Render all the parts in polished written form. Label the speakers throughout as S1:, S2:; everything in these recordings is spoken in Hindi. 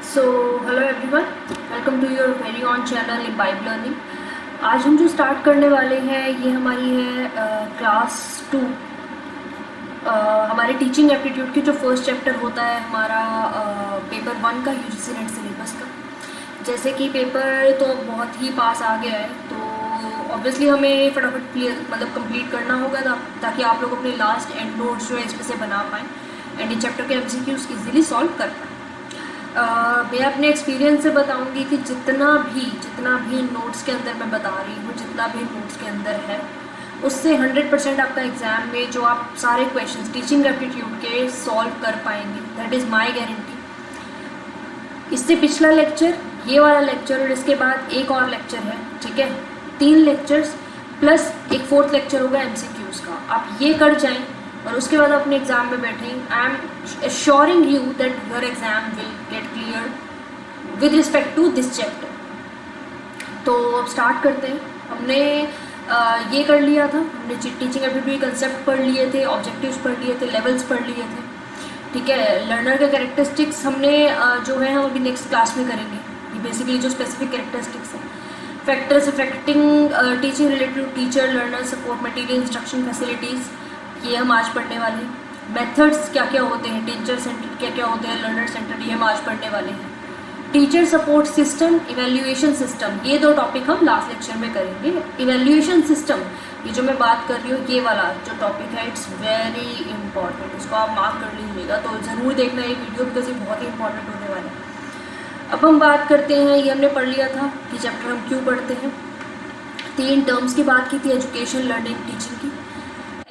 S1: So hello everyone, welcome to your very own channel in vibe learning. आज हम जो स्टार्ट करने वाले हैं ये हमारी है क्लास 2। हमारे टीचिंग एप्टीट्यूड की जो फर्स्ट चैप्टर होता है हमारा पेपर 1 का यूजीसी नेट सिलेबस का। जैसे कि पेपर तो बहुत ही पास आ गया है, तो ऑब्वियसली हमें फटाफट क्लियर कंप्लीट करना होगा ताकि आप लोग अपने लास्ट एंड नोट्स जो है इसमें से बना पाएँ एंड इन चैप्टर के एमसीक्यूज ईजिली सॉल्व कर पाएँ। मैं अपने एक्सपीरियंस से बताऊंगी कि जितना भी नोट्स के अंदर मैं बता रही हूँ, जितना भी नोट्स के अंदर है उससे 100% आपका एग्ज़ाम में जो आप सारे क्वेश्चंस टीचिंग एप्टीट्यूड के सॉल्व कर पाएंगे, दैट इज़ माय गारंटी। इससे पिछला लेक्चर, ये वाला लेक्चर और इसके बाद एक और लेक्चर है, ठीक है, 3 लेक्चर्स प्लस एक 4th लेक्चर होगा एमसीक्यूज़ का। आप ये कर जाएँ और उसके बाद अपने एग्ज़ाम में बैठें। I am assuring you that your exam will get clear with respect to this chapter. तो अब स्टार्ट करते हैं। हमने ये कर लिया था, हमने टीचिंग एप्टीट्यूड कंसेप्ट पढ़ लिए थे, ऑब्जेक्टिव्स पढ़ लिए थे, लेवल्स पढ़ लिए थे, ठीक है। लर्नर के कैरेक्टरिस्टिक्स हमने जो है हम अभी नेक्स्ट क्लास में करेंगे। ये बेसिकली जो स्पेसिफिक कैरेक्टरिस्टिक्स हैं, factors affecting teaching related to teacher, learner, support material, instruction facilities, ये हम आज पढ़ने वाले हैं। मेथड्स क्या क्या होते हैं, टीचर सेंटर्ड क्या क्या होते हैं, लर्नर सेंटर्ड, ये हम आज पढ़ने वाले हैं। Teacher support system, evaluation system, ये 2 टॉपिक हम लास्ट लेक्चर में करेंगे। इवैल्यूएशन सिस्टम, ये जो मैं बात कर रही हूँ, ये वाला जो टॉपिक है, इट्स वेरी इंपॉर्टेंट, इसको आप मार्क कर लीजिएगा, तो ज़रूर देखना ये वीडियो, बिकॉज ये बहुत ही इंपॉर्टेंट होने वाला है। अब हम बात करते हैं, ये हमने पढ़ लिया था कि चैप्टर हम क्यों पढ़ते हैं। 3 टर्म्स की बात की थी, एजुकेशन, लर्निंग, टीचिंग की।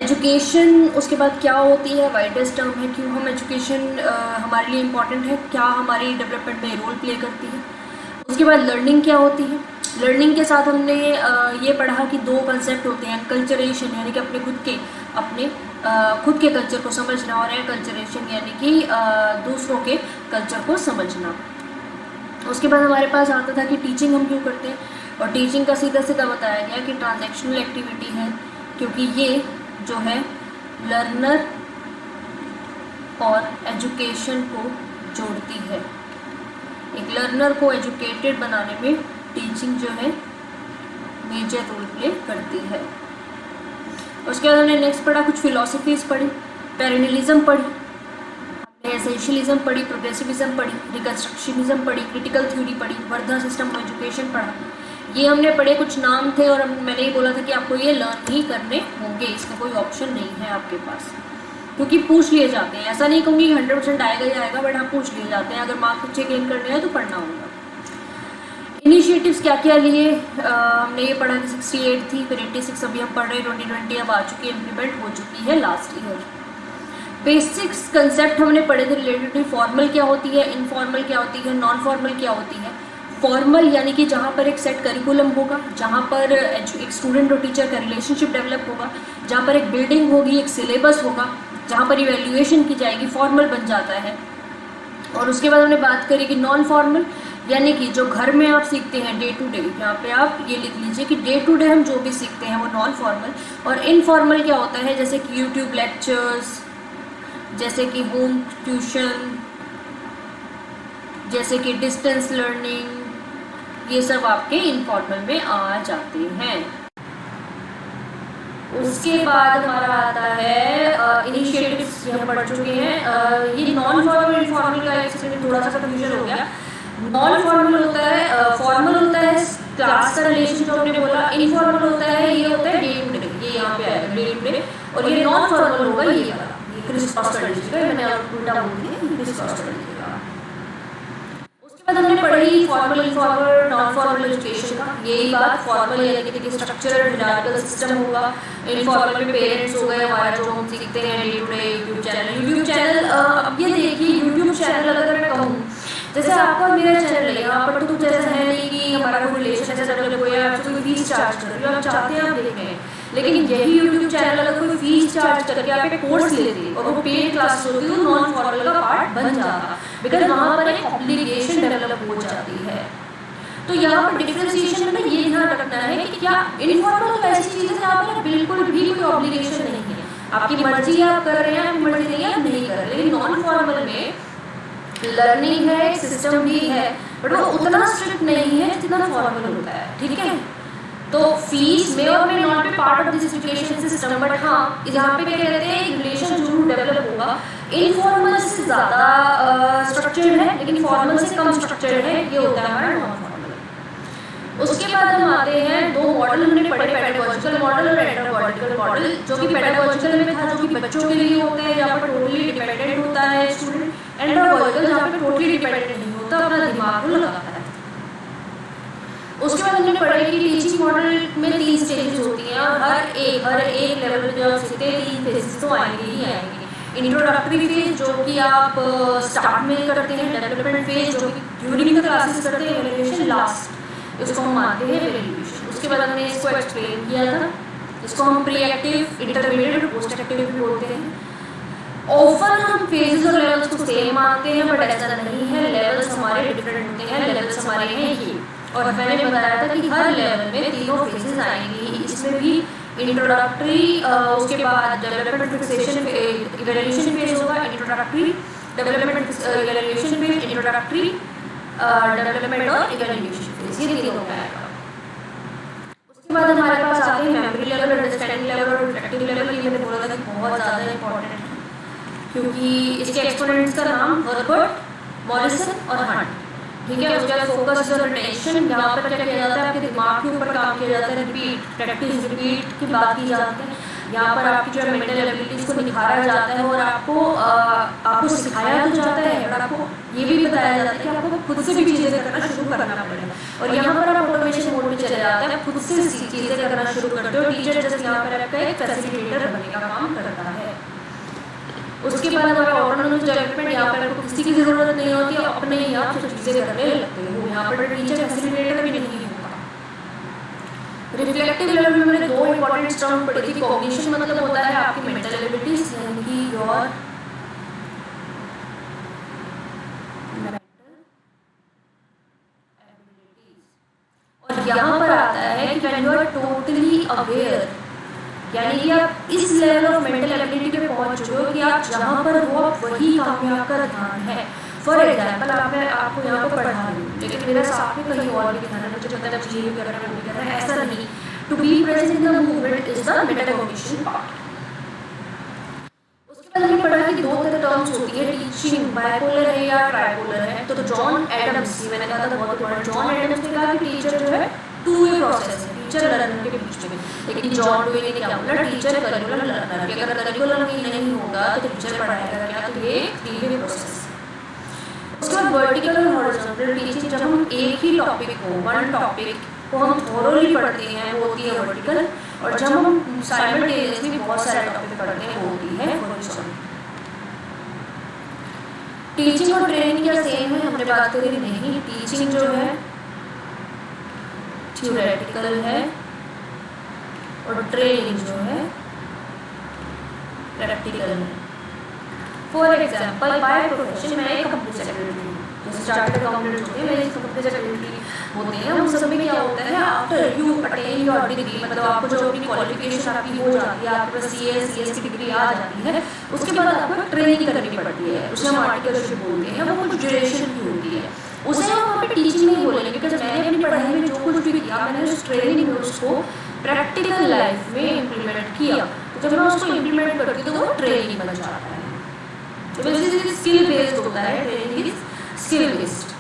S1: एजुकेशन उसके बाद क्या होती है, वाइडेस्ट टर्म है, क्यों हम एजुकेशन हमारे लिए इम्पॉर्टेंट है, क्या हमारी डेवलपमेंट में रोल प्ले करती है। उसके बाद लर्निंग क्या होती है। लर्निंग के साथ हमने ये पढ़ा कि 2 कंसेप्ट होते हैं, कल्चरेशन यानी कि अपने खुद के कल्चर को समझना, और कल्चरेशन यानी कि दूसरों के कल्चर को समझना। उसके बाद हमारे पास आता था कि टीचिंग हम क्यों करते हैं, और टीचिंग का सीधा सीधा बताया गया कि ट्रांजैक्शनल एक्टिविटी है, क्योंकि ये जो है लर्नर और एजुकेशन को जोड़ती है। एक लर्नर को एजुकेटेड बनाने में टीचिंग जो है मेजर रोल प्ले करती है। उसके बाद हमने नेक्स्ट पढ़ा, कुछ फिलॉसफीज पढ़ी, पेरेनिलिज्म पढ़ी, हमने एसेंशियलिज्म पढ़ी, प्रोग्रेसिविज्म पढ़ी, रिकंस्ट्रक्शनिज्म पढ़ी, क्रिटिकल थ्योरी पढ़ी, वर्धा सिस्टम ऑफ एजुकेशन पढ़ा। ये हमने पढ़े, कुछ नाम थे और मैंने ही बोला था कि आपको ये लर्न ही करने होंगे, इसमें कोई ऑप्शन नहीं है आपके पास, क्योंकि पूछ लिए जाते हैं। ऐसा नहीं कहूँगी 100% आएगा ही आएगा, बट हाँ पूछ लिए जाते हैं। अगर मार्क्स अच्छे गेन करने हैं तो पढ़ना होगा। इनिशिएटिव्स क्या क्या लिए, हमने ये पढ़ा कि 68 थी, फिर 86 अभी हम पढ़ रहे हैं, 2020 अब आ चुकी है, इम्प्लीमेंट हो चुकी है लास्ट ईयर। बेसिक्स कंसेप्ट हमने पढ़े थे रिलेटेड टू फॉर्मल क्या होती है, इनफॉर्मल क्या होती है, नॉन फॉर्मल क्या होती है। फॉर्मल यानी कि जहाँ पर एक सेट करिकुलम होगा, जहाँ पर एक स्टूडेंट और टीचर का रिलेशनशिप डेवलप होगा, जहाँ पर एक बिल्डिंग होगी, एक सिलेबस होगा, जहाँ पर इवैल्यूएशन की जाएगी, फॉर्मल बन जाता है। और उसके बाद हमने बात करी कि नॉन फॉर्मल यानी कि जो घर में आप सीखते हैं डे टू डे, यहाँ पे आप ये लिख लीजिए कि डे टू डे हम जो भी सीखते हैं वो नॉन फॉर्मल। और इनफॉर्मल क्या होता है, जैसे कि यूट्यूब लेक्चर्स, जैसे कि होम ट्यूशन, जैसे कि डिस्टेंस लर्निंग, ये सब आपके इनफॉर्मल में आ जाते हैं। उसके बाद हमारा आता है इनिशिएटिव्स, ये हम पढ़ चुके हैं। ये नॉन फॉर्मल इनफॉर्मल का इसमें थोड़ा सा कंफ्यूजन हो गया। नॉन फॉर्मल होता है, फॉर्मल होता है क्लास का रिलेशन जो हमने बोला, इनफॉर्मल होता है, ये होता है डे टू डे, ये यहाँ पे आएगा डे टू डे, और ये नॉन फॉर्मल होगा ये वाला, ये क्रिस क्रॉस कर लीजिएगा, मैंने उल्टा बोल दिया, क्रिस क्रॉस कर लीजिएगा। उसके बाद हमने पढ़ी formal, informal, non formal education का। यही बात, फॉर्मल यानी कि स्ट्रक्चरल हिरार्किकल सिस्टम होगा, इनफॉर्मल में पेरेंट्स हो गए हमारा, जो हम सीखते हैं day to day. YouTube channel, अब ये देखिए यूट्यूब चैनल अगर मैं कहूँ, जैसे आपका मेरा चैनल है, यहाँ पर तो कुछ ऐसा है नहीं कि हमारा कोई रिलेशन ऐसा डेवलप हो या आपसे कोई फीस चार्ज कर रही हो, आप चाहते हैं आप देख रहे हैं, लेकिन यही यूट्यूब चैनल अगर कोई फीस चार्ज करके आप एक कोर्स लेते और वो पेड क्लास होती है, तो नॉन फॉर्मल का पार्ट बन जाता, बिकॉज वहाँ पर एक ऑब्लिगेशन डेवलप हो जाती है। तो यहाँ पर डिफरेंशिएशन में ये ध्यान रखना है कि क्या इनफॉर्मल तो ऐसी चीज़ है जहाँ पर बिल्कुल भी कोई ऑब्लिगेशन नहीं है, आपकी मर्जी आप कर रहे हैं, आपकी मर्जी नहीं है आप नहीं कर रहे। लेकिन नॉन फॉर्मल में लर्निंग है, सिस्टम भी है, बट वो उतना स्ट्रिक्ट नहीं है जितना फॉर्मल होता है, ठीक है। तो फीस में और may not be part of this education system, but हाँ यहाँ पे क्या कहते हैं, एक रिलेशन जरूर डेवलप होगा। इनफॉर्मल से ज़्यादा स्ट्रक्चर्ड है, लेकिन फॉर्मल से कम स्ट्रक्चर्ड है, ये होता है हमारा नॉन फॉर्मल। उसके बाद हम आते हैं, दो मॉडल हमने पढ़े, पेडागोजिकल मॉडल और एंड्रोगोजिकल मॉडल। जो कि पेडागोजिकल में था, जो कि बच्चों के लिए होते हैं, जहाँ पर टोटली डिपेंडेंट होता है स्टूडेंट। एंड्रोगोजिकल जहाँ पर टोटली डिपेंडेंट नहीं होता, अपना दिमाग को लगाता है। उसके बाद हमने पढ़ा कि टीचिंग मॉडल में 3 स्टेजेस होती हैं, और हर एक लेवल पे जो आप सीखते हैं 3 फेजेस तो आएंगे ही आएंगे। इंट्रोडक्टरी फेज जो कि आप स्टार्ट में करते हैं, डेवलपमेंट फेज जो कि ड्यूरिंग द क्लासेस करते हैं, इवैल्यूएशन लास्ट, इसको हम मानते हैं इवैल्यूएशन। उसके बाद हमने इसको एक्सप्लेन किया था, इसको हम प्री एक्टिव, इंटरमीडिएट और पोस्ट एक्टिव भी बोलते हैं। ऑफन हम फेजेस और लेवल्स को सेम मानते हैं, बट ऐसा नहीं है, लेवल्स हमारे डिफरेंट होते हैं। लेवल्स हमारे हैं ये, और मैंने बताया था कि हर लेवल में 3 फेजेस आएंगी। इसमें भी इंट्रोडक्टरी, उसके बाद डेवलपमेंट, फिक्सेशन, इवैल्यूएशन फेज होगा, introductory, development, evaluation phase, introductory, development और इवैल्यूएशन फेज, ये 3 होगा। उसके बाद हमारे पास आते हैं मेमोरी लेवल, अंडरस्टैंडिंग लेवल और रिफ्लेक्टिव लेवल। ये मैंने बोला था कि बहुत ज़्यादा इंपॉर्टेंट है, क्योंकि इसके एक्सपोनेंट्स का नाम हर्बर्ट, मॉरिसन और हंट, ठीक है। उसके बाद फोकस और रिटेंशन, यहाँ पर क्या किया जाता है, आपके दिमाग के ऊपर काम किया जाता है, रिपीट, प्रैक्टिस, रिपीट की बात की जाती है। यहाँ पर आपकी जो मेंटल एबिलिटीज़ को निखारा जाता है, और आपको सिखाया तो जाता है, और आपको ये भी बताया जाता है कि आपको खुद से भी चीज़ें करना शुरू करना पड़ेगा। और यहाँ पर आप ऑटोमेशन मोड में चले जाते हैं, खुद से चीज़ें करना शुरू करते हो। टीचर जैसे यहाँ पर आपका एक फैसिलिटेटर बनने का काम करता है। उसके बाद हमारा ऑटोनोमस डेवलपमेंट, यहाँ पर आपको किसी की ज़रूरत नहीं होती, अपने ही आप सब चीज़ें करने लगते हो। यहाँ पर टीचर फैसिलिटेटर भी नहीं होगा। रिफ्लेक्टिव लेवल में मैंने 2 इंपॉर्टेंट टर्म पढ़ी थी। कॉग्निशन मतलब होता है आपकी मेंटल एबिलिटीज, यानी कि योर और यहाँ पर आता है कि when you are totally aware, यानी कि आप इस लेवल ऑफ मेंटल एबिलिटी पे पहुंच चुके हो कि आप जहाँ पर हो आप वही काम में आपका ध्यान है। फॉर एग्जाम्पल, आपको यहाँ पर पढ़ा रही हूँ, लेकिन मेरा साथ में कहीं और भी ध्यान है, मुझे पता है ये भी कर रहा है, वो भी कर रहा है, ऐसा नहीं। To be present in the movement is the metacognition part. उसके बाद हमने पढ़ा कि 2 तरह टर्म्स होती है टीचिंग, बाइपोलर है या ट्राइपोलर है। तो जॉन एडम्स, मैंने कहा था बहुत इंपॉर्टेंट, जॉन एडम्स ने कहा कि टीचर जो है 2-वे प्रोसेस है, टीचर लर्नर के बीच में। लेकिन जॉन डुई ने क्या बोला, टीचर करिकुलम लर्नर, कि अगर करिकुलम ही नहीं होगा तो टीचर पढ़ाएगा क्या, तो ये 3-वे प्रोसेस। उसके बाद वर्टिकल और हॉरिजॉन्टल टीचिंग, जब हम एक ही टॉपिक को, वन टॉपिक को हम थोरोली पढ़ते हैं, वो होती है वर्टिकल, और जब हम साइमल्टेनियसली बहुत सारे टॉपिक पढ़ते हैं, वो होती है हॉरिजॉन्टल। टीचिंग और ट्रेनिंग क्या सेम है, हमने बात करी नहीं। टीचिंग जो है थ्योरेटिकल है, और ट्रेनिंग जो है प्रैक्टिकल है। फॉर एग्जाम्पल, बाय प्रोफेशन मैं एक कंपनी सेक्रेटरी हूँ, जैसे चार्टर्ड अकाउंटेंट होते हैं, मेरी कंपनी सेक्रेटरी होते हैं। हम सब में क्या होता है, after you attain your degree, मतलब आपको जो अपनी क्वालिफिकेशन आपकी हो जाती है, आपके पास CS की डिग्री आ जाती है, उसके बाद आपको ट्रेनिंग करनी पड़ती है, उसे हम आर्टिकलशिप बोलते हैं। वो कुछ ड्यूरेशन की होती है, उसे हम वहाँ पे टीचिंग नहीं बोलेंगे, बिकॉज मैंने अपनी पढ़ाई में जो कुछ भी किया, मैंने उस ट्रेनिंग में उसको प्रैक्टिकल लाइफ में इम्प्लीमेंट किया। तो जब मैं उसको इम्प्लीमेंट करती हूँ तो वो ट्रेनिंग बन जाता है। तो बेसिकली स्किल बेस्ड होता है, ट्रेनिंग इज स्किल बेस्ड।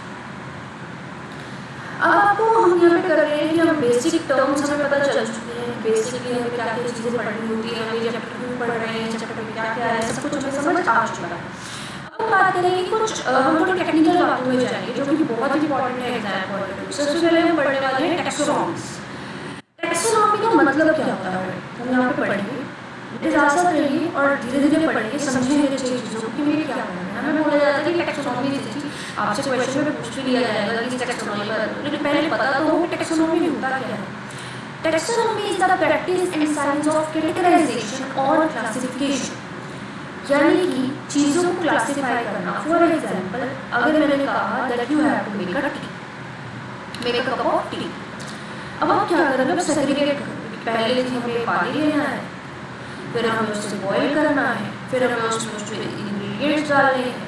S1: अब आपको हम यहाँ पे कर रहे हैं कि हम बेसिक टर्म्स हमें पता चल चुके हैं, बेसिकली हमें क्या क्या चीज़ें पढ़नी होती है, हम ये चैप्टर क्यों पढ़ रहे हैं, चैप्टर में क्या क्या है, सब कुछ हमें समझ आ चुका है। अब हम बात करेंगे कुछ, हम थोड़ी टेक्निकल बातों में जाएंगे जो कि बहुत इंपॉर्टेंट है एग्जाम पॉइंट ऑफ व्यू। सबसे पहले हम पढ़ने वाले हैं टैक्सोनॉमीज। टैक्सोनॉमी का मतलब क्या होता है, हम यहाँ पे पढ़ेंगे, साथ साथ रहिए और धीरे धीरे पढ़ेंगे, समझेंगे चीज़ों को कि मेरे क्या पढ़ना है। हमें बोला जाता है कि टैक्सोनॉमी जैसी आपसे क्वेश्चन में पूछ भी लिया जाएगा कि टैक्सोनॉमी पर, लेकिन पहले पता तो हो कि टैक्सोनॉमी होता क्या है। Taxonomy is the practice and science of categorization और क्लासिफिकेशन, यानी कि चीज़ों को क्लासिफाई करना। फॉर एग्जाम्पल, अगर मैंने कहा that you have to make a tea, make a cup of tea, अब आप क्या करेंगे, अब सेग्रीगेट करेंगे। पहले हमें पानी लेना है, फिर हमें उसे बॉईल करना है, फिर हमें उसमें इंग्रेडिएंट्स डालने हैं,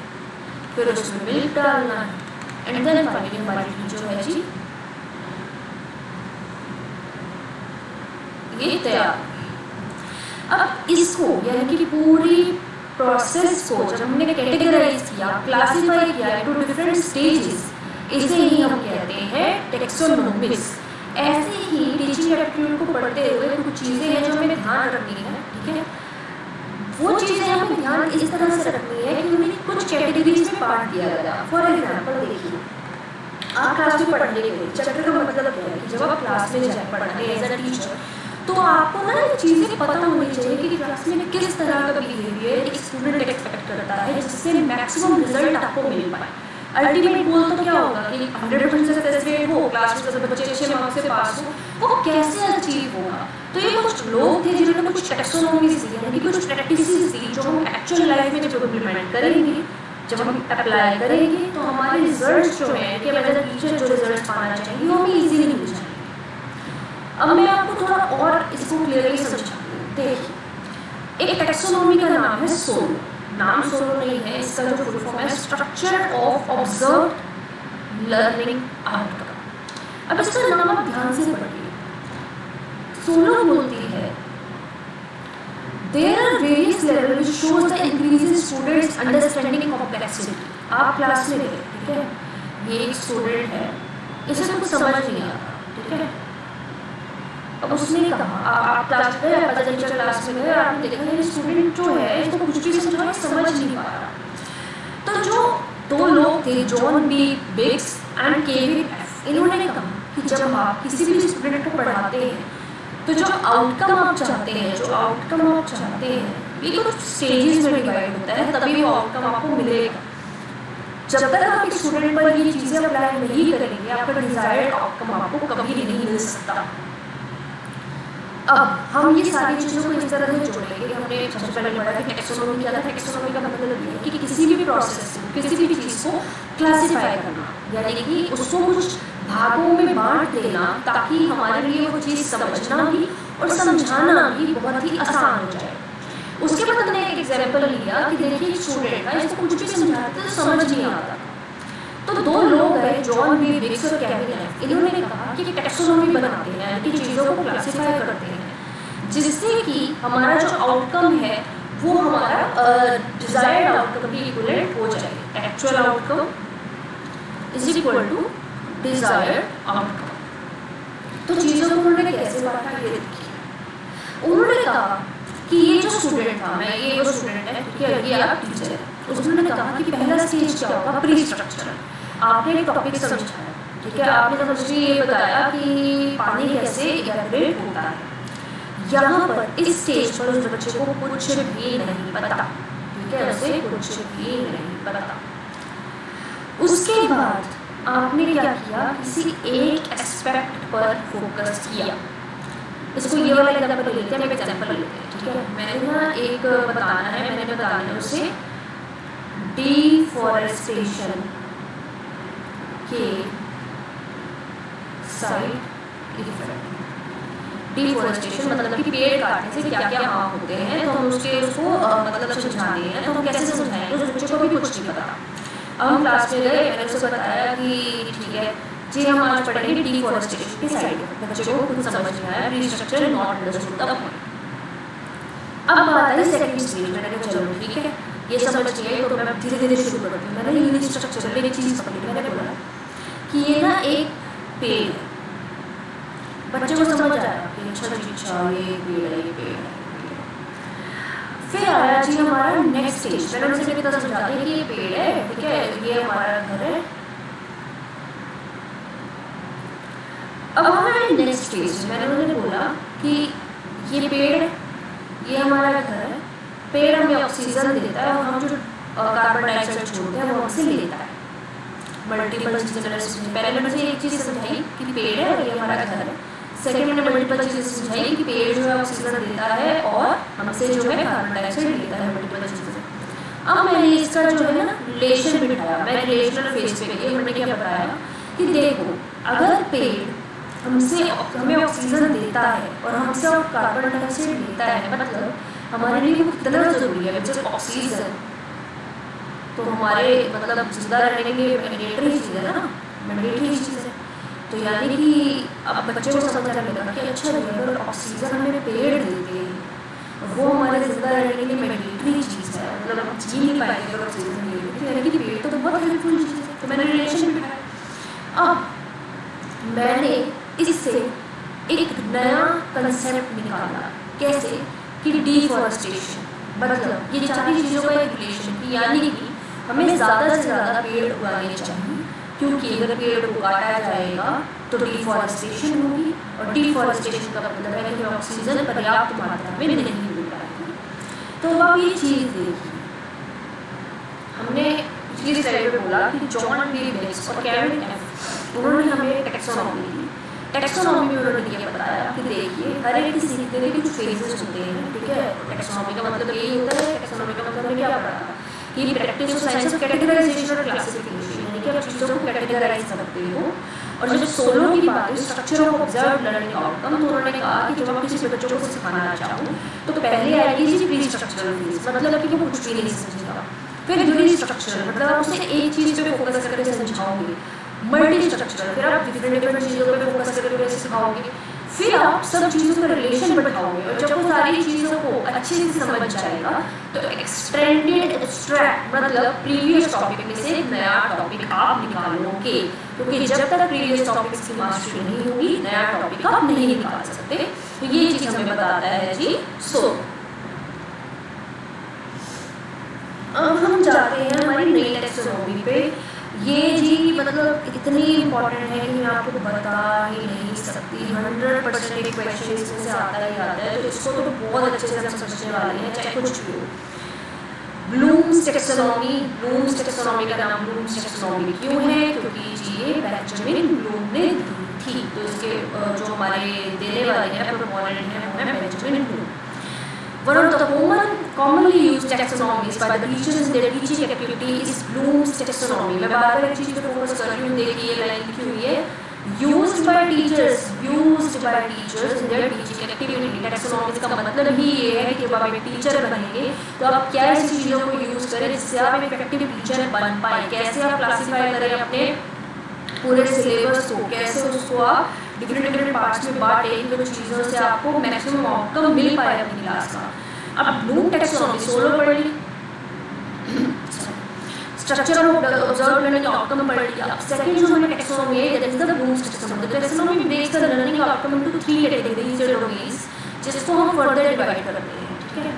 S1: फिर उसमें मिल्क डालना है, एंड देन फाइनली हमारी टी जो है जी ये तैयार। अब इसको यानी कि पूरी प्रोसेस को जब हमने कैटेगराइज किया, क्लासिफाई किया इनटू डिफरेंट स्टेजेस, इसे ही हम कहते हैं टेक्सोनोमिक्स। ऐसे ही टीचिंग एप्टीट्यूड को पढ़ते हुए कुछ चीज़ें हैं जो हमें ध्यान रखनी है, ठीक है। वो चीज़ें हमें ध्यान इस तरह से रखनी है कि उन्हें कुछ कैटेगरीज में बांट दिया गया। फॉर एग्जाम्पल देखिए, आप क्लास में पढ़ने गए, चैप्टर का मतलब क्या है कि जब आप क्लास में जाए पढ़ने एज अ टीचर, तो आपको ना ये चीज़ें पता होनी चाहिए कि क्लास में किस तरह का बिहेवियर एक स्टूडेंट एक्सपेक्ट करता है जिससे मैक्सिमम रिजल्ट आपको मिल पाए। अल्टीमेट गोल तो क्या होगा कि 100% सक्सेस रेट हो, क्लास में सब बच्चे अच्छे मार्क्स से पास हो, वो कैसे अचीव होगा। तो ये कुछ लोग थे जिन्होंने कुछ टेक्सोनोमीज दी, यानी कि कुछ प्रैक्टिसेस दी जो हम एक्चुअल लाइफ में जब इम्प्लीमेंट करेंगे, जब हम अप्लाई करेंगे, तो हमारे रिजल्ट जो है कि एज अ टीचर जो रिजल्ट पाना चाहिए वो हमें ईजिली मिल जाएंगे। अब मैं आपको थोड़ा और इसको क्लियरली समझाती हूँ। देखिए, एक टैक्सोनॉमी का नाम है सोलो। नाम सोलो नहीं है, इसका जो फुल फॉर्म है structure of observed learning outcome. अब इसका नाम आप ध्यान से पढ़िए। सोलो बोलती है there are various level which shows the increase in students understanding complexity. आप क्लास में गए, ठीक है, ये एक स्टूडेंट है, इसे कुछ समझ नहीं आता, ठीक है। अब उसने कहा, आप क्लास में गए, पता टीचर क्लास में गए, आपने देखा ये स्टूडेंट जो है इसको कुछ भी समझ नहीं पा रहा। तो जो दो लोग थे, John B Biggs and Kevin F, इन्होंने कहा कि जब आप किसी भी स्टूडेंट को पढ़ाते हैं तो जो आउटकम आप चाहते हैं, ये कुछ स्टेजेस में डिवाइड होता है, तभी वो आउटकम आपको मिलेगा। जब तक आप एक स्टूडेंट पर ये चीज़ें अप्लाई नहीं करेंगे, आपका डिजायर्ड आउटकम आपको कभी नहीं मिल सकता। अब हम ये सारी चीज़ों को इस तरह से जोड़ेंगे कि हमने सबसे पहले पढ़ा कि टैक्सोनॉमी क्या था। टैक्सोनॉमी का मतलब ये है कि किसी भी प्रोसेस को, किसी भी चीज़ को क्लासिफाई करना, यानी कि उसको कुछ भागों में बांट देना ताकि हमारे लिए वो चीज़ समझना भी और समझाना भी बहुत ही आसान हो जाए। उसके बाद हमने एक एग्जाम्पल लिया कि देखिए स्टूडेंट का इसको कुछ भी समझाते तो समझ नहीं आता। तो दो लोग हैं, जॉन बी बिग्स और केविन एफ, इन्होंने कहा कि टैक्सोनॉमी बनाते हैं, यानी कि चीज़ों को क्लासिफाई करते हैं जिससे कि हमारा जो आउटकम है वो हमारा डिजायर्ड आउटकम की इक्विवेलेंट हो जाए। Actual outcome is equal to desired outcome. तो चीज़ों को उन्होंने कैसे बांटा ये देखिए। उन्होंने कहा कि ये जो स्टूडेंट था, मैं ये वो स्टूडेंट है, ठीक है, ये आप टीचर है, उसने कहा कि पहला स्टेज क्या होगा, प्री स्ट्रक्चर। आपने एक टॉपिक समझाया, ठीक है, आपने मुझे ये बताया कि पानी कैसे इवेपोरेट होता है। यहाँ पर इस स्टेज पर उस बच्चे को कुछ भी नहीं पता, ठीक है, उसे कुछ भी नहीं पता। उसके बाद आपने क्या किया, किसी एक एस्पेक्ट पर फोकस किया। इसको ये वाला एग्जाम्पल लेते हैं, हम एग्जाम्पल लेते हैं, ठीक है। मैंने ना एक बताना है, मैंने बताना है उसे डिफॉरेस्टेशन के साइड इफेक्ट। डिफॉरेस्टेशन मतलब कि पेड़ काटने से क्या क्या हार्म होते हैं, तो हम उसको मतलब समझाने हैं, तो हम कैसे समझाएंगे, उस बच्चे को भी कुछ नहीं पता। अब हम क्लास में गए, मैंने उसे बताया कि ठीक है जी, हम आज पढ़ेंगे डिफॉरेस्टेशन के साइड इफेक्ट। बच्चे को कुछ समझ नहीं आया, pre structure not understood the point. अब बात आई सेकंड स्टेज। मैंने कहा चलो ठीक है, ये समझ गए तो मैं धीरे धीरे शुरू करती हूँ। मैंने यूनिट स्ट्रक्चर में एक चीज़ पकड़ी, मैंने बोला कि ये ना एक पेड़ है। बच्चे को समझ आया कि अच्छा ये पेड़ है, ये पेड़ है। फिर आया जी हमारा नेक्स्ट स्टेज। मैंने उनसे भी समझा दिया कि ये पेड़ है, ठीक है, ये हमारा घर है। अब हमारा नेक्स्ट स्टेज, मैंने उन्हें बोला कि ये पेड़ है, ये हमारा घर है। पेड़ हमें ऑक्सीजन देता है और हम जो कार्बन डाइऑक्साइड छोड़ते हैं वो हमसे लेता है। मल्टीपल चीज़ें पहले मैंने एक चीज़ समझाई कि पेड़ है और ये हमारा घर है। सेकेंड मैंने मल्टीपल चीज़ें समझाई कि पेड़ जो है ऑक्सीजन देता है और हमसे जो है कार्बन डाइऑक्साइड लेता है, मल्टीपल चीज़ें। अब मैंने इसका जो है ना रिलेशन बिठाया, मैं रिलेशनल फेज पे गई। हमने क्या बताया कि देखो अगर पेड़ हमें ऑक्सीजन देता है और हमसे कार्बन डाइऑक्साइड लेता है, मतलब हमारे लिए वो कितना ज़रूरी है, जब ऑक्सीजन
S2: तो हमारे मतलब जिंदा रहने के लिए मैंडेटरी चीज़ है ना, मैंडेटरी चीज़ है। तो यानी कि अब बच्चे को समझ आने लगा कि अच्छा अगर ऑक्सीजन हमें पेड़ देते हैं वो हमारे जिंदा रहने के लिए मैंडेटरी चीज़ है, मतलब हम जी नहीं पाएंगे अगर ऑक्सीजन नहीं लेंगे, तो यानी कि पेड़ तो बहुत हेल्पफुल चीज़ है। तो मैंने रिलेशन बिठाया। अब मैंने इससे एक नया कंसेप्ट निकाला, कैसे कि डिफॉरेस्टेशन, मतलब ये सारी चीज़ों का एक रिलेशन कि यानी कि हमें ज़्यादा से ज़्यादा पेड़ उगाने चाहिए, क्योंकि अगर पेड़ को काटा जाएगा तो डिफॉरेस्टेशन होगी, और डिफॉरेस्टेशन का मतलब है कि ऑक्सीजन पर्याप्त मात्रा में नहीं मिल पाएगी। तो अब ये चीज़ देखिए, हमने पिछली स्लाइड में बोला कि जॉन डी बेस और केविन एफ उन्होंने हमें टैक्सोनॉमी दी। टैक्सोनॉमी में उन्होंने ये बताया कि देखिए हर एक सीखने के कुछ फेजेस होते हैं, ठीक है। टैक्सोनॉमी का मतलब यही होता है, टैक्सोनॉमी का मतलब क्या पढ़ा कि practice of science of categorization और क्लासिफिकेशन, यानी कि आप चीज़ों को कैटेगराइज करते हो। और जब सोलो की बात है structure of observe learning outcome, तो उन्होंने कहा कि जब आप किसी बच्चों को सिखाना चाहो तो पहले आएगी जी प्री स्ट्रक्चरल फेज, मतलब कि वो कुछ भी नहीं समझेगा। फिर ड्यूरिंग स्ट्रक्चरल, मतलब आप उसे एक चीज़ पे फोकस करके समझाओगे। मल्टी स्ट्रक्चरल, फिर आप डिफरेंट चीज़ों पे फोकस करके सिखाओगे। फिर आप सब चीज़ों का रिलेशन बैठाओगे, और जब वो सारी चीज़ों को अच्छे से समझ जाएगा तो एक्सटेंडेड एक्सट्रैक्ट, मतलब प्रीवियस टॉपिक में से नया टॉपिक आप निकालोगे, क्योंकि जब तक प्रीवियस टॉपिक्स की मास्टरी नहीं होगी नया टॉपिक आप नहीं निकाल सकते। तो ये चीज़ हमें बताता है जी। सो अब हम जाते हैं हमारी नई टैक्सोनॉमी पे। ये जी मतलब इतनी इम्पोर्टेंट है कि मैं आपको बता ही नहीं सकती। 100% एक क्वेश्चन इसमें से आता ही आता है, तो इसको तो बहुत अच्छे से हम समझने वाले हैं चाहे कुछ भी हो। ब्लूम्स टैक्सोनॉमी, ब्लूम्स टैक्सोनॉमी का नाम ब्लूम्स टैक्सोनॉमी क्यों है, क्योंकि जी ये बेंजामिन ब्लूम ने दी थी। तो इसके जो हमारे देने वाले हैं प्रोपोनेंट हैं वो है Benjamin Bloom. One of the commonly used taxonomies by the teachers in their teaching activity is Bloom's taxonomy. मैं बार-बार एक चीज़ पे फोकस कर रही हूँ, देखिए ये लाइन लिखी हुई है, used by teachers in their teaching activity. Taxonomy का मतलब ही ये है कि जब आप एक टीचर बनेंगे तो आप क्या ऐसी चीज़ों को यूज़ करें जिससे आप एक इफेक्टिव टीचर बन पाए। कैसे आप क्लासीफाई करें अपने पूरे सिलेबस को, कैसे उसको आप डिफरेंट पार्ट्स में बांटें, कुछ चीज़ों से आपको मैक्सिमम आउटकम मिल पाए अपनी क्लास का। अब ब्लूम टैक्सोनॉमी सोलो पढ़ ली, structure of observed learning outcome पढ़ लिया। अब सेकंड जो हमारी टैक्सोनॉमी है that is the Bloom's taxonomy. The taxonomy breaks the learning outcome into 3 categories और डोमेन्स, जिसको हम फर्दर डिवाइड करते हैं, ठीक है।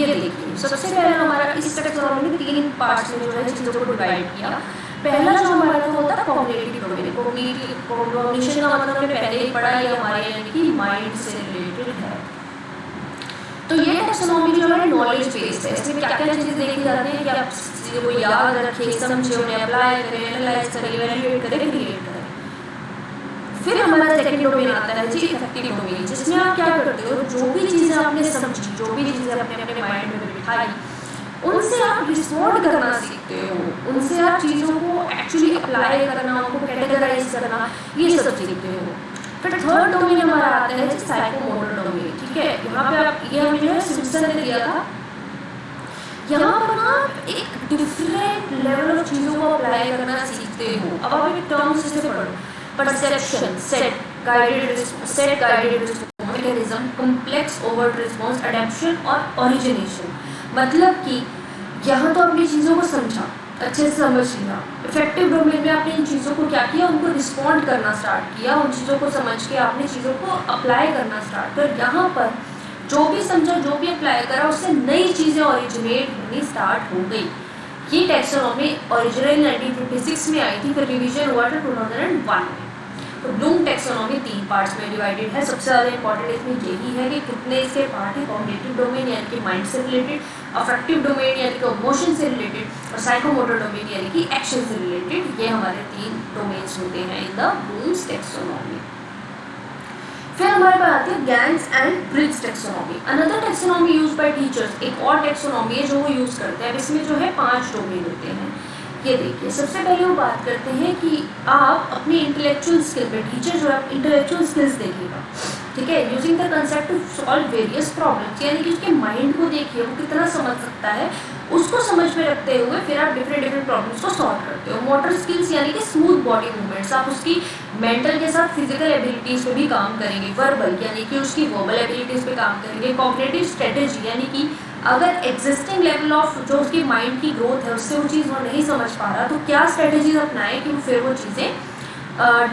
S2: ये देखिए सबसे पहले हमारा इस टैक्सोनॉमी ने 3 पार्ट्स में जो है चीज़ों को डिवाइड किया। पहला जो हमारा था होता है कॉग्निटिव डोमेन। कॉग्निशन का मतलब हमने पहले ही पढ़ा, ये हमारे यानी कि माइंड से रिलेटेड है। तो ये टैक्सोनॉमी जो है नॉलेज बेस्ड है। इसमें क्या क्या चीज़ें देखी जाती हैं कि आप चीज़ों को याद रखें, समझें, उन्हें अप्लाई करें, एनालाइज करें, इवैल्यूएट करें, क्रिएट करें। फिर हमारा सेकंड डोमेन आता है जी इफेक्टिव डोमेन, जिसमें आप क्या करते हो, जो भी चीज़ें आपने समझी, जो भी चीज़ें आपने अपने माइंड में बिठाई, उनसे आप रिस्पॉन्ड करना सीखते हो, उनसे आप चीज़ों को एक्चुअली अप्लाई करना, उनको कैटेगराइज करना, ये सब सीखते हो। फिर थर्ड डोमेन हमारा आता है साइकोमोटर डोमेन, ठीक है। यहाँ पे आप ये हमें जो है सिम्पसन ने दिया था, यहाँ पर ना एक डिफरेंट लेवल ऑफ चीज़ों को अप्लाई करना सीखते हो। अब आप एक टर्म्स से पढ़ो, perception, set guided response mechanism, complex overt response, adaption और ओरिजिनेशन। मतलब कि यहाँ तो आपने चीज़ों को समझा, अच्छे से समझ लिया। इफेक्टिव डोमेन में आपने इन चीज़ों को क्या किया, उनको रिस्पॉन्ड करना स्टार्ट किया, उन चीज़ों को समझ के आपने चीज़ों को अप्लाई करना स्टार्ट कर। यहाँ पर जो भी समझा, जो भी अप्लाई करा, उससे नई चीज़ें ओरिजिनेट होनी स्टार्ट हो गई। ये टैक्सोनॉमी ओरिजिनल 1956 में आई थी, फिर रिवीजन हुआ था 2001 में। तो ब्लूम टैक्सोनॉमी 3 पार्ट्स में डिवाइडेड है। सबसे ज़्यादा इंपॉर्टेंट इसमें यही है कि कितने इसके पार्ट हैं, कॉग्निटिव डोमेन यानी कि माइंड से रिलेटेड, अफेक्टिव डोमेन यानी कि इमोशन से रिलेटेड, और साइकोमोटर डोमेन यानी कि एक्शन से रिलेटेड। ये हमारे 3 डोमेन्स होते हैं इन द ब्लूम्स टैक्सोनॉमी। फिर हमारे पास आती है gangs and Briggs taxonomy, another taxonomy used by teachers. एक और टैक्सोनॉमी है जो वो यूज़ करते हैं। अब इसमें जो है 5 डोमेन होते हैं। ये देखिए, सबसे पहले वो बात करते हैं कि आप अपनी इंटेलेक्चुअल स्किल पे, टीचर जो है इंटेलेक्चुअल स्किल्स देखेगा, ठीक है, using the concept to solve various problems, यानी कि उसके माइंड को देखिए वो कितना समझ सकता है, उसको समझ में रखते हुए फिर आप डिफरेंट प्रॉब्लम्स को सॉल्व करते हो। मोटर स्किल्स यानी कि स्मूथ बॉडी मूवमेंट्स, आप उसकी मेंटल के साथ फिजिकल एबिलिटीज़ पे भी काम करेंगे। वर्बल यानी कि उसकी वर्बल एबिलिटीज़ पे काम करेंगे। कॉग्निटिव स्ट्रेटेजी यानी कि अगर एग्जिस्टिंग लेवल ऑफ जो उसकी माइंड की ग्रोथ है उससे वो चीज़ वो नहीं समझ पा रहा, तो क्या स्ट्रेटेजीज अपनाएं कि फिर वो चीज़ें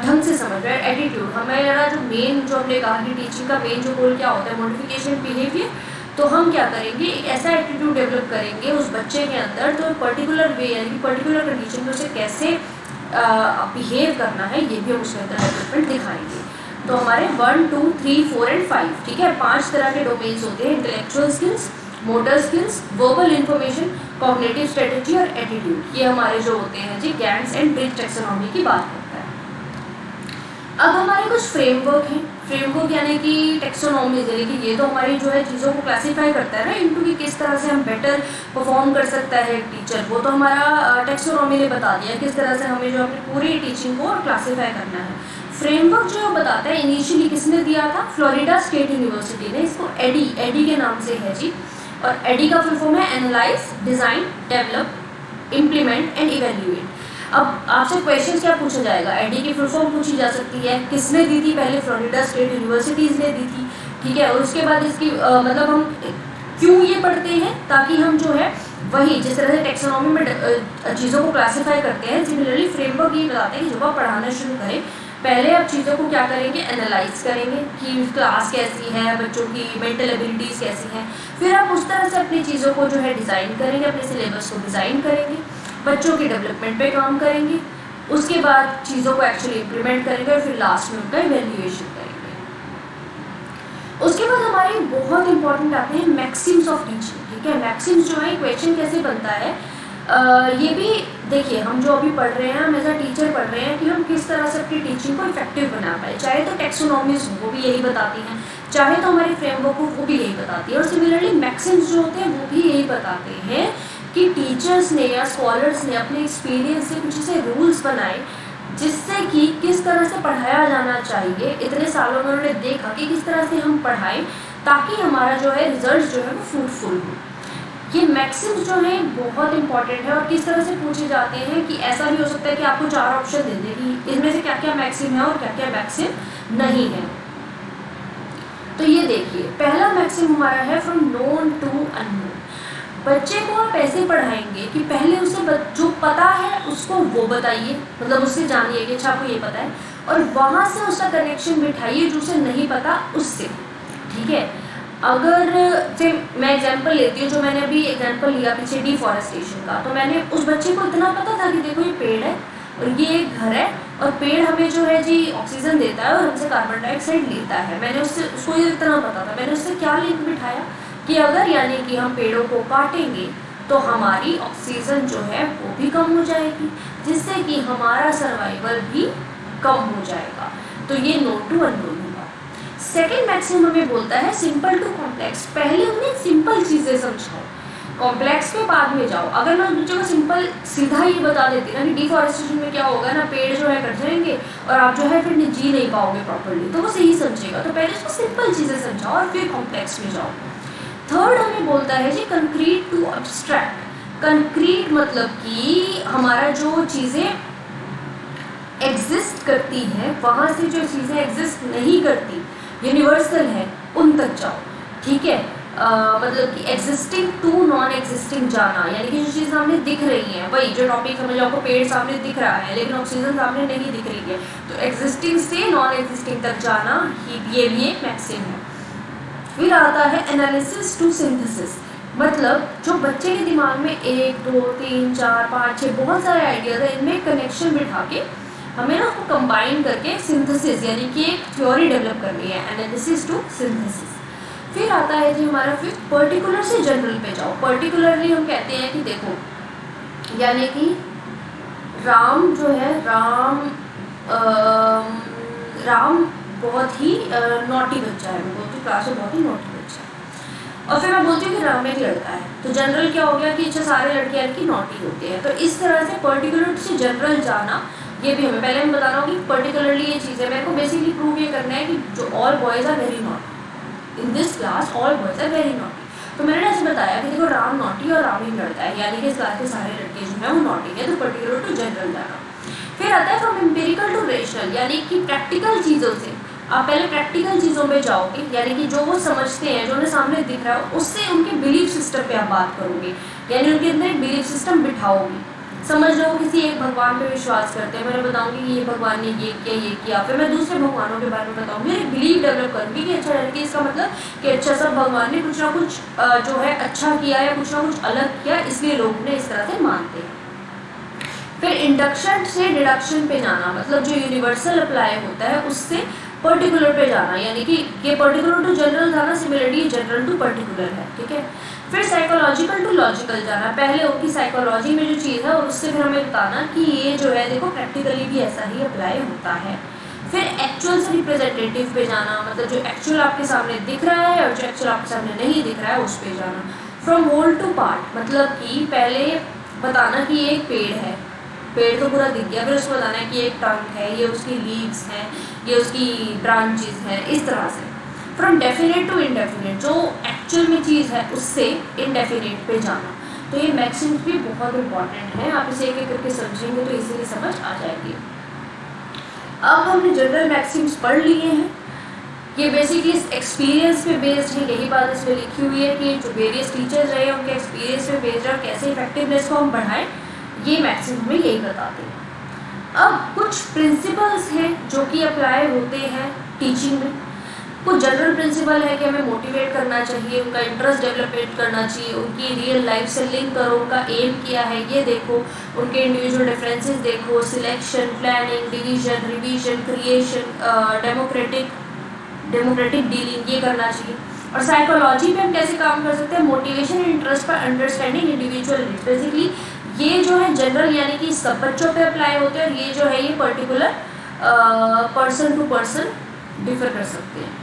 S2: ढंग से समझ रहे। एटीट्यूड, हमारा जो मेन, जो हमने कहा कि टीचिंग का मेन जो गोल क्या होता है, मॉडिफिकेशन बिहेवियर, तो हम क्या करेंगे, एक ऐसा एटीट्यूड डेवलप करेंगे उस बच्चे के अंदर तो पर्टिकुलर वे यानी कि पर्टिकुलर कंडीशन में उसे कैसे बिहेव करना है, ये भी हम उसके अंदर डेवलपमेंट दिखाएंगे। तो हमारे 1, 2, 3, 4 एंड 5, ठीक है, 5 तरह के डोमेन्स होते हैं, intellectual skills, motor skills, verbal information, cognitive strategy और एटीट्यूड। ये हमारे जो होते हैं जी गैंट्स एंड ब्रिज टैक्सोनॉमी की बात करता है। अब हमारे कुछ फ्रेमवर्क हैं। फ्रेमवर्क यानी कि टैक्सोनॉमीज, यानी कि ये तो हमारी जो है चीज़ों को क्लासीफाई करता है ना इनटू कि किस तरह से हम बेटर परफॉर्म कर सकता है टीचर, वो तो हमारा टैक्सोनॉमी ने बता दिया किस तरह से हमें जो अपनी पूरी टीचिंग को क्लासीफाई करना है। फ्रेमवर्क जो बताता है इनिशियली किसने दिया था, फ्लोरिडा स्टेट यूनिवर्सिटी ने, इसको एडी के नाम से है जी, और एडी का फुल फॉर्म है analyse, design, develop, implement and evaluate. अब आपसे क्वेश्चन क्या पूछा जाएगा, एडी की फुल फॉर्म पूछी जा सकती है, किसने दी थी, पहले फ्लोरिडा स्टेट यूनिवर्सिटीज़ ने दी थी, ठीक है, और उसके बाद इसकी मतलब हम क्यों ये पढ़ते हैं, ताकि हम जो है वही जिस तरह से टैक्सोनॉमी में चीज़ों को क्लासीफाई करते हैं, सिमिलरली फ्रेमवर्क ये बताते हैं कि जब आप पढ़ाना शुरू करें पहले आप चीज़ों को क्या करेंगे, एनालाइज करेंगे कि क्लास कैसी है, बच्चों की मेंटल एबिलिटीज़ कैसी हैं, फिर आप उस तरह से अपनी चीज़ों को जो है डिज़ाइन करेंगे, अपने सिलेबस को डिज़ाइन करेंगे, बच्चों की डेवलपमेंट पे काम करेंगे, उसके बाद चीज़ों को एक्चुअली इम्प्लीमेंट करेंगे और फिर लास्ट में उनका इवेल्यूएशन करेंगे। उसके बाद हमारे बहुत इंपॉर्टेंट आते हैं मैक्सिम्स ऑफ टीचिंग, ठीक है। मैक्सिम्स जो है क्वेश्चन कैसे बनता है, ये भी देखिए हम जो अभी पढ़ रहे हैं, हम एज अ टीचर पढ़ रहे हैं कि हम किस तरह से अपनी टीचिंग को इफेक्टिव बना पाए, चाहे तो टैक्सोनॉमीज हो वो भी यही बताती हैं, चाहे तो हमारी फ्रेमवर्क हो वो भी यही बताती है, और सिमिलरली मैक्सिम्स जो होते हैं वो भी यही बताते हैं कि टीचर्स ने या स्कॉलर्स ने अपने एक्सपीरियंस से कुछ ऐसे रूल्स बनाए जिससे कि किस तरह से पढ़ाया जाना चाहिए, इतने सालों में उन्होंने देखा कि किस तरह से हम पढ़ाएं ताकि हमारा जो है रिजल्ट जो है वो फ्रूटफुल हो। ये मैक्सिम्स जो हैं बहुत इंपॉर्टेंट है और किस तरह से पूछे जाते हैं कि ऐसा भी हो सकता है कि आपको 4 ऑप्शन दे दे कि इनमें से क्या क्या मैक्सिम है और क्या क्या मैक्सिम नहीं है। तो ये देखिए पहला मैक्सिम हमारा है फ्रॉम नोन टू अननोन। बच्चे को आप ऐसे पढ़ाएंगे कि पहले उसे जो पता है उसको वो बताइए, मतलब उससे जानिए कि अच्छा आपको ये पता है, और वहाँ से उसका कनेक्शन बिठाइए जो उसे नहीं पता उससे, ठीक है। अगर से मैं एग्जांपल लेती हूँ, जो मैंने अभी एग्जांपल लिया पीछे डिफॉरेस्टेशन का, तो मैंने उस बच्चे को इतना पता था कि देखो ये पेड़ है और ये एक घर है और पेड़ हमें जो है जी ऑक्सीजन देता है और हमसे कार्बन डाइऑक्साइड लेता है, मैंने उसको ये इतना पता था। मैंने उससे क्या लिंक बिठाया कि अगर यानी कि हम पेड़ों को काटेंगे तो हमारी ऑक्सीजन जो है वो भी कम हो जाएगी, जिससे कि हमारा सर्वाइवल भी कम हो जाएगा। तो ये नोन टू अननोन होगा। सेकेंड मैक्सिमम हमें बोलता है सिंपल टू कॉम्प्लेक्स। पहले उन्हें सिंपल चीज़ें समझाओ, कॉम्प्लेक्स पे बाद में जाओ। अगर मैं उस बच्चे को सिंपल सीधा ये बता देती ना कि डिफॉरेस्टेशन में क्या होगा ना, पेड़ जो है कट जाएंगे और आप जो है फिर जी नहीं पाओगे प्रॉपर्ली, तो वो सही समझेगा। तो पहले उसको सिंपल चीज़ें समझाओ और फिर कॉम्प्लेक्स में जाओ। थर्ड हमें बोलता है जी कंक्रीट टू अब्स्ट्रैक्ट। कंक्रीट मतलब कि हमारा जो चीज़ें एग्जिस्ट करती हैं वहाँ से जो चीज़ें एग्जिस्ट नहीं करती, यूनिवर्सल है, उन तक जाओ, ठीक है। मतलब कि एग्जिस्टिंग टू नॉन एग्जिस्टिंग जाना, यानी कि जो चीज़ सामने दिख रही है, वही जो टॉपिक समझ आपको पेड़ सामने दिख रहा है लेकिन ऑक्सीजन सामने नहीं दिख रही है, तो एग्जिस्टिंग से नॉन एग्जिस्टिंग तक जाना ये भी एक मैक्सिम है। फिर आता है एनालिसिस टू सिंथेसिस, मतलब जो बच्चे के दिमाग में 1, 2, 3, 4, 5, 6 बहुत सारे आइडियाज है, इनमें कनेक्शन बिठा के हमें ना उसको कंबाइन करके सिंथेसिस यानी कि एक थ्योरी डेवलप करनी है, एनालिसिस टू सिंथेसिस। फिर आता है जी हमारा फिफ्थ पर्टिकुलर से जनरल पे जाओ। पर्टिकुलरली हम कहते हैं कि देखो यानी कि राम जो है राम बहुत ही नॉटी बच्चा है, वो तो क्लास में बहुत ही नॉटी बच्चा है। और फिर मैं बोलती हूँ कि राम एक लड़का है, तो जनरल क्या हो गया कि अच्छा सारे लड़के लड़की नॉटी होते हैं। तो इस तरह से पर्टिकुलर से जनरल जाना, ये भी हमें पहले मैं बता रहा हूँ कि पर्टिकुलरली ये चीज़ है, मेरे को बेसिकली प्रूव ये करना है कि जो all boys are very naughty in this class, all boys are very naughty. तो मैंने ऐसे बताया कि देखो राम नॉटी और राम एक लड़का है, यानी कि इस क्लास के सारे लड़के जो है वो नॉटी है, तो पर्टिकुलर टू जनरल जाना। फिर आता है फ्रॉम एम्पिरिकल टू रेशनल, यानी कि प्रैक्टिकल चीज़ों से आप पहले प्रैक्टिकल चीज़ों पे जाओगे, यानी कि जो वो समझते हैं, जो उन्हें सामने दिख रहा है, उससे उनके बिलीफ सिस्टम पे आप बात करोगे, यानी उनके अंदर एक बिलीफ सिस्टम बिठाओगे। समझ लो किसी एक भगवान पे विश्वास करते हैं, मैं बताऊंगी कि ये भगवान ने ये किया, फिर मैं दूसरे भगवानों के बारे में बताऊंगी, एक बिलीफ डेवलप करूंगी कि अच्छा लड़की, इसका मतलब कि अच्छा सब भगवान ने कुछ ना कुछ जो है अच्छा किया या कुछ ना कुछ अलग किया, इसलिए लोग उन्हें इस तरह से मानते हैं। फिर इंडक्शन से डिडक्शन पे जाना, मतलब जो यूनिवर्सल अप्लाई होता है उससे पर्टिकुलर पे जाना, यानी कि ये पर्टिकुलर टू जनरल जाना, सिमिलरली जनरल टू पर्टिकुलर है, ठीक है। फिर साइकोलॉजिकल टू लॉजिकल जाना, पहले उनकी साइकोलॉजी में जो चीज़ है और उससे फिर हमें बताना कि ये जो है देखो प्रैक्टिकली भी ऐसा ही अप्लाई होता है। फिर एक्चुअल से रिप्रेजेंटेटिव पे जाना, मतलब जो एक्चुअल आपके सामने दिख रहा है और जो एक्चुअल आपके सामने नहीं दिख रहा है उस पे जाना। फ्रॉम होल टू पार्ट, मतलब कि पहले बताना कि ये एक पेड़ है, पेड़ तो पूरा दिख गया, फिर उसको बताना है कि एक ट्रंक है, ये उसकी लीव्स हैं, ये उसकी ब्रांचेस हैं, इस तरह से। फ्रॉम डेफिनेट टू इनडेफिनेट, जो एक्चुअल में चीज़ है उससे इनडेफिनेट पे जाना। तो ये मैक्सिम्स भी बहुत इंपॉर्टेंट है, आप इसे एक एक करके समझेंगे तो इजीली समझ आ जाएगी। अब हमने जनरल मैक्सिम्स पढ़ लिए हैं, ये बेसिकली इस एक्सपीरियंस पे बेस्ड है, यही बात इसमें लिखी हुई है कि जो वेरियस टीचर्स रहे उनके एक्सपीरियंस पे बेस्ड है और कैसे इफेक्टिवनेस को हम बढ़ाएं, ये मैक्सिम हमें यही बताते हैं। अब कुछ प्रिंसिपल्स हैं जो कि अप्लाई होते हैं टीचिंग में। कुछ जनरल प्रिंसिपल है कि हमें मोटिवेट करना चाहिए, उनका इंटरेस्ट डेवलपमेंट करना चाहिए, उनकी रियल लाइफ से लिंक करो, उनका एम क्या है ये देखो, उनके इंडिविजुअल डिफरेंसेस देखो, selection, planning, division, revision, creation, democratic dealing, ये करना चाहिए। और साइकोलॉजी पे हम कैसे काम कर सकते हैं, मोटिवेशन एंड इंटरेस्ट पर अंडरस्टैंडिंग इंडिविजुअल नीड्स, बेसिकली ये जो है जनरल यानी कि सब बच्चों पे अप्लाई होते हैं, और ये जो है ये particular person to person differ कर सकते हैं।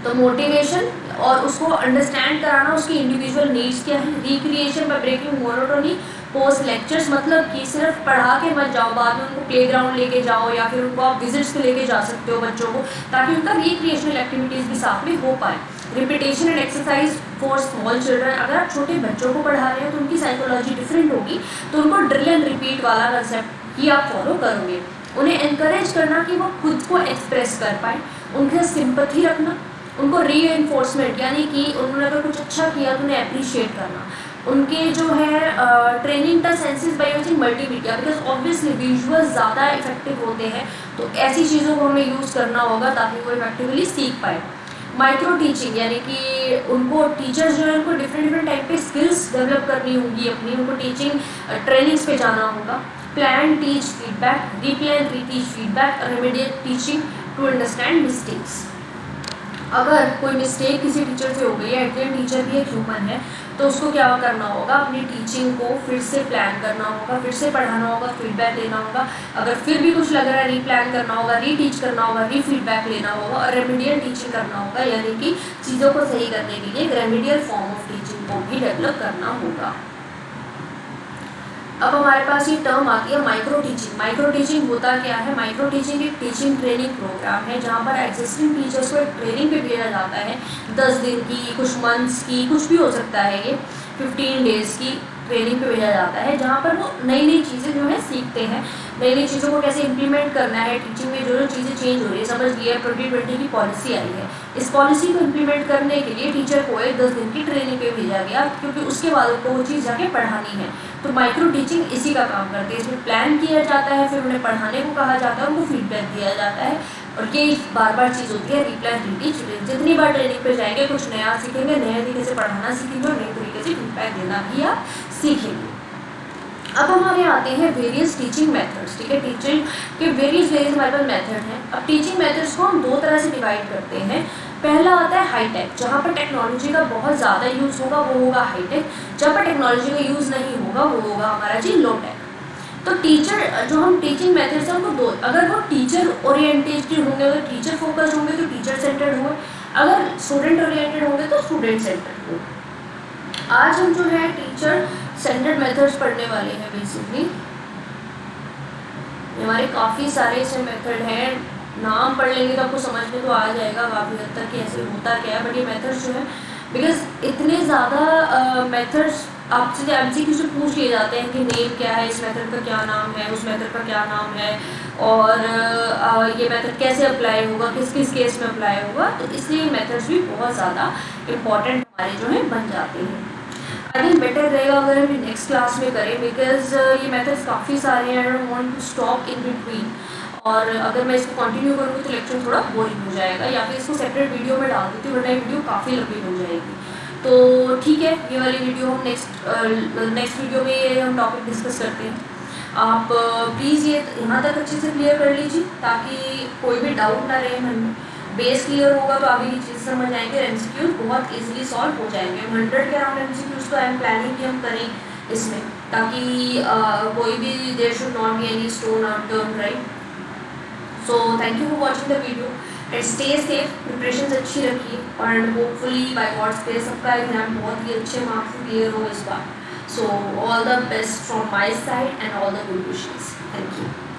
S2: तो मोटिवेशन और उसको अंडरस्टैंड कराना, उसकी इंडिविजुअल नीड्स क्या है। Recreation by breaking monotony post lectures, मतलब कि सिर्फ पढ़ा के मत जाओ, बाद में उनको प्लेग्राउंड लेके जाओ या फिर उनको आप विजिट्स पे लेके जा सकते हो बच्चों को, ताकि उनका रिक्रिएशनल एक्टिविटीज़ भी साथ में हो पाए। Repetition and exercise for small children, अगर आप छोटे बच्चों को पढ़ा रहे हैं तो उनकी साइकोलॉजी डिफरेंट होगी, तो उनको ड्रिल एंड रिपीट वाला कंसेप्ट ही आप फॉलो करोगे। उन्हें एनकरेज करना कि वो खुद को एक्सप्रेस कर पाए, उनके सिंपैथी रखना, उनको री-एनफोर्समेंट यानी कि उन्होंने अगर कुछ अच्छा किया तो उन्हें अप्रिशिएट करना, उनके जो है training the senses by using multimedia, because obviously visual ज़्यादा इफेक्टिव होते हैं, तो ऐसी चीज़ों को हमें यूज़ करना होगा ताकि वो इफेक्टिवली सीख पाए। माइक्रो टीचिंग यानी कि उनको टीचर्स जो है उनको डिफरेंट टाइप पे स्किल्स डेवलप करनी होगी अपनी, उनको टीचिंग ट्रेनिंग्स पे जाना होगा। Plan teach feedback, replan reteach feedback, remedial teaching to understand mistakes. अगर कोई मिस्टेक किसी टीचर से हो गई है, एट टीचर भी एक ह्यूमन है, तो उसको क्या करना होगा, अपनी टीचिंग को फिर से प्लान करना होगा, फिर से पढ़ाना होगा, फीडबैक लेना होगा। अगर फिर भी कुछ लग रहा है, रीप्लान करना होगा, रीटीच करना होगा, रीफीडबैक लेना होगा, और रेमेडियल टीचिंग करना होगा, यानी कि चीज़ों को सही करने के लिए रेमेडियल फॉर्म ऑफ टीचिंग को भी डेवलप करना होगा। अब हमारे पास ये टर्म आती है माइक्रो टीचिंग। माइक्रो टीचिंग होता क्या है, माइक्रो टीचिंग एक टीचिंग ट्रेनिंग प्रोग्राम है जहाँ पर एग्जिस्टिंग टीचर्स को एक ट्रेनिंग पे भेजा जाता है, 10 दिन की, कुछ मंथ्स की, कुछ भी हो सकता है, ये 15 डेज़ की ट्रेनिंग पे भेजा जाता है, जहाँ पर वो नई चीज़ें जो है सीखते हैं, नई चीज़ों को कैसे इम्प्लीमेंट करना है टीचिंग में। जो चीज़ें चेंज हो रही है, समझ लिया 2020 की पॉलिसी आई है, इस पॉलिसी को इम्प्लीमेंट करने के लिए टीचर को एक 10 दिन की ट्रेनिंग पे भेजा गया, क्योंकि उसके बाद उनको वो चीज़ जाके पढ़ानी है। तो माइक्रो टीचिंग इसी का काम करती है, इसमें प्लान किया जाता है, फिर उन्हें पढ़ाने को कहा जाता है, उनको फीडबैक दिया जाता है, और ये बार चीज़ होती है रिप्लान रीटीच। जितनी बार ट्रेनिंग पे जाएंगे कुछ नया सीखेंगे, नए तरीके से पढ़ाना सीखेंगे और नए तरीके से फीडबैक देना भी आप सीखेंगे। अब हमारे आते हैं वेरियस टीचिंग मेथड्स, ठीक है। टीचिंग के वेरियस हमारे पास मेथड हैं। अब टीचिंग मेथड्स को हम 2 तरह से डिवाइड करते हैं। पहला आता है हाईटेक, जहाँ पर टेक्नोलॉजी का बहुत ज़्यादा यूज़ होगा वो होगा हाईटेक, जहाँ पर टेक्नोलॉजी का यूज़ नहीं होगा वो होगा हमारा जी लो टेक। तो टीचर जो हम टीचिंग मेथड्स हैं उनको 2, अगर वो टीचर ओरिएंटेड होंगे, अगर टीचर फोकस होंगे तो टीचर सेंटर्ड होंगे, अगर स्टूडेंट ओरिएंटेड होंगे तो स्टूडेंट सेंटर्ड होगा। आज हम जो है टीचर सेंटर्ड मेथड्स पढ़ने वाले हैं। बेसिकली हमारे काफ़ी सारे ऐसे मेथड हैं, नाम पढ़ लेंगे तो आपको समझ में तो आ जाएगा काफ़ी हद तक कि ऐसे होता क्या है। बट ये मेथड्स जो है, बिकॉज इतने ज़्यादा मेथड्स आपसे MCQ से पूछ लिए जाते हैं कि नेम क्या है, इस मेथड का क्या नाम है, उस मेथड का क्या नाम है, और ये मेथड कैसे अप्लाई होगा, किस किस केस में अप्लाई होगा। तो इसलिए मेथड्स भी बहुत ज़्यादा इम्पॉर्टेंट हमारे जो है बन जाते हैं। आई थिंक बेटर रहेगा अगर हम नेक्स्ट क्लास में करें, बिकॉज ये मेथड्स काफ़ी सारे हैं। I don't want to stop in between, और अगर मैं इसको कंटिन्यू करूँगी तो लेक्चर थोड़ा बोरिंग हो जाएगा, या फिर इसको सेपरेट वीडियो में डाल देती हूँ, वरना ये वीडियो काफ़ी लंबी हो जाएगी। तो ठीक है, ये वाली वीडियो हम नेक्स्ट वीडियो में ये हम टॉपिक डिस्कस करते हैं। आप प्लीज़ ये यहाँ तक अच्छे से क्लियर कर लीजिए ताकि कोई भी डाउट ना रहे मन में। बेस क्लियर होगा तो आगे की चीज़ समझ आएंगे, MCQs बहुत इजीली सॉल्व हो जाएंगे। 100 के अराउंड MCQs तो आई एम प्लानिंग कि हम करें इसमें, ताकि कोई भी there should not be any stone unturned, right. So thank you for watching the video and stay safe, preparation अच्छी रखिए, और होपफुली बाय गॉड्स ग्रेस सबका एग्जाम बहुत ही अच्छे मार्क्स से क्लियर हो इस बार। So all the best from my side and all the good wishes. Thank you.